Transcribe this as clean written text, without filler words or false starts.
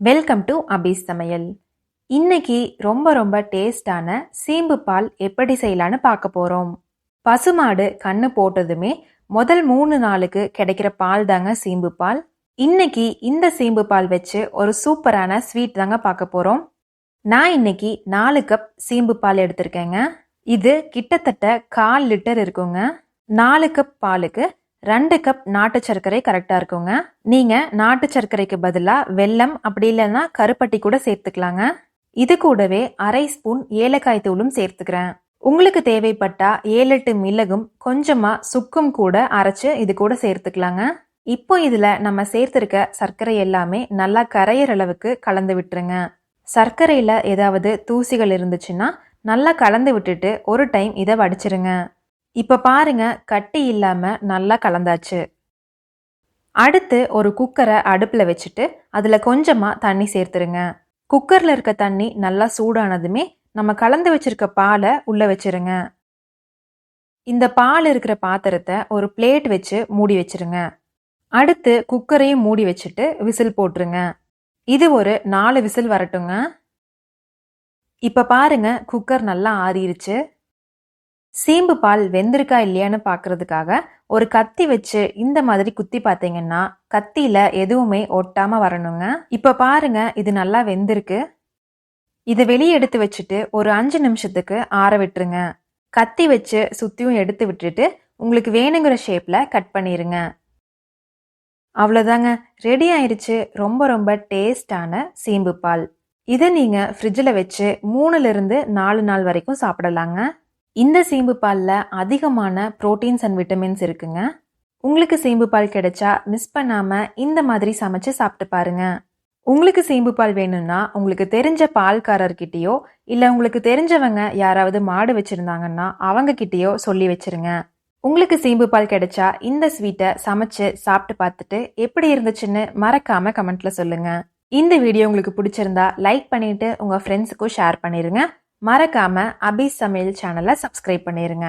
Welcome to அபி சமையல். இன்னைக்கு ரொம்ப டேஸ்டான சீம்பு பால் எப்படி செய்யலான்னு பார்க்க போறோம். பசுமாடு கண்ணு போட்டதுமே முதல் 3 நாளுக்கு கிடைக்கிற பால் தாங்க சீம்பு பால். இன்னைக்கு இந்த சீம்பு பால் வச்சு ஒரு சூப்பரான ஸ்வீட் தாங்க பார்க்க போறோம். நான் இன்னைக்கு 4 கப் சீம்பு பால் எடுத்திருக்கேங்க. இது கிட்டத்தட்ட 1/4 லிட்டர் இருக்குங்க. 4 கப் பாலுக்கு 2 கப் நாட்டு சர்க்கரை கரெக்டா இருக்குங்க. நீங்க நாட்டு சர்க்கரைக்கு பதிலா வெல்லம் அப்படி இல்லைன்னா கருப்பட்டி கூட சேர்த்துக்கலாங்க. இது கூடவே 1/2 ஸ்பூன் ஏலக்காய் தூளும் சேர்த்துக்கிறேன். உங்களுக்கு தேவைப்பட்டா 7-8 மிளகும் கொஞ்சமா சுக்கும் கூட அரைச்சு இது கூட சேர்த்துக்கலாங்க. இப்போ இதுல நம்ம சேர்த்திருக்க சர்க்கரை எல்லாமே நல்லா கரையிற அளவுக்கு கலந்து விட்டுருங்க. சர்க்கரையில ஏதாவது தூசிகள் இருந்துச்சுன்னா நல்லா கலந்து விட்டுட்டு ஒரு டைம் இதை வடிச்சிருங்க. இப்ப பாருங்க, கட்டி இல்லாம நல்லா கலந்தாச்சு. அடுத்து ஒரு குக்கரை அடுப்புல வச்சுட்டு அதுல கொஞ்சமா தண்ணி சேர்த்துருங்க. குக்கர்ல இருக்க தண்ணி நல்லா சூடானதுமே நம்ம கலந்து வச்சிருக்க பாலை உள்ள வச்சிருங்க. இந்த பால் இருக்கிற பாத்திரத்தை ஒரு பிளேட் வச்சு மூடி வச்சிருங்க. அடுத்து குக்கரையும் மூடி வச்சுட்டு விசில் போட்டுருங்க. இது ஒரு 4 விசில் வரட்டுங்க. இப்ப பாருங்க, குக்கர் நல்லா ஆறிடுச்சு. சீம்பு பால் வெந்திருக்கா இல்லையான்னு பாக்குறதுக்காக ஒரு கத்தி வச்சு இந்த மாதிரி குத்தி பார்த்தீங்கன்னா கத்தியில எதுவுமே ஒட்டாம வரணுங்க. இப்ப பாருங்க, இது நல்லா வெந்திருக்கு. இதை வெளியே எடுத்து வச்சுட்டு ஒரு 5 நிமிஷத்துக்கு ஆற விட்டுருங்க. கத்தி வச்சு சுத்தியும் எடுத்து விட்டுட்டு உங்களுக்கு வேணுங்கிற ஷேப்ல கட் பண்ணிருங்க. அவ்வளோதாங்க, ரெடி ஆயிருச்சு ரொம்ப டேஸ்டான சீம்பு பால். இதை நீங்க ஃப்ரிட்ஜில் வச்சு 3-4 நாள் வரைக்கும் சாப்பிடலாங்க. இந்த சீம்பு பால்ல அதிகமான புரோட்டீன்ஸ் அண்ட் விட்டமின்ஸ் இருக்குங்க. உங்களுக்கு சீம்பு பால் கிடைச்சா மிஸ் பண்ணாம இந்த மாதிரி சமைச்சு சாப்பிட்டு பாருங்க. உங்களுக்கு சீம்பு பால் வேணும்னா உங்களுக்கு தெரிஞ்ச பால்காரர்கிட்டயோ இல்ல உங்களுக்கு தெரிஞ்சவங்க யாராவது மாடு வச்சிருந்தாங்கன்னா அவங்க கிட்டயோ சொல்லி வச்சிருங்க. உங்களுக்கு சீம்பு பால் கிடைச்சா இந்த ஸ்வீட்டை சமைச்சு சாப்பிட்டு பார்த்துட்டு எப்படி இருந்துச்சுன்னு மறக்காம கமெண்ட்ல சொல்லுங்க. இந்த வீடியோ உங்களுக்கு பிடிச்சிருந்தா லைக் பண்ணிட்டு உங்க ஃப்ரெண்ட்ஸுக்கும் ஷேர் பண்ணிருங்க. மறக்காம அபி சமையல் சேனலை சப்ஸ்கிரைப் பண்ணிருங்க.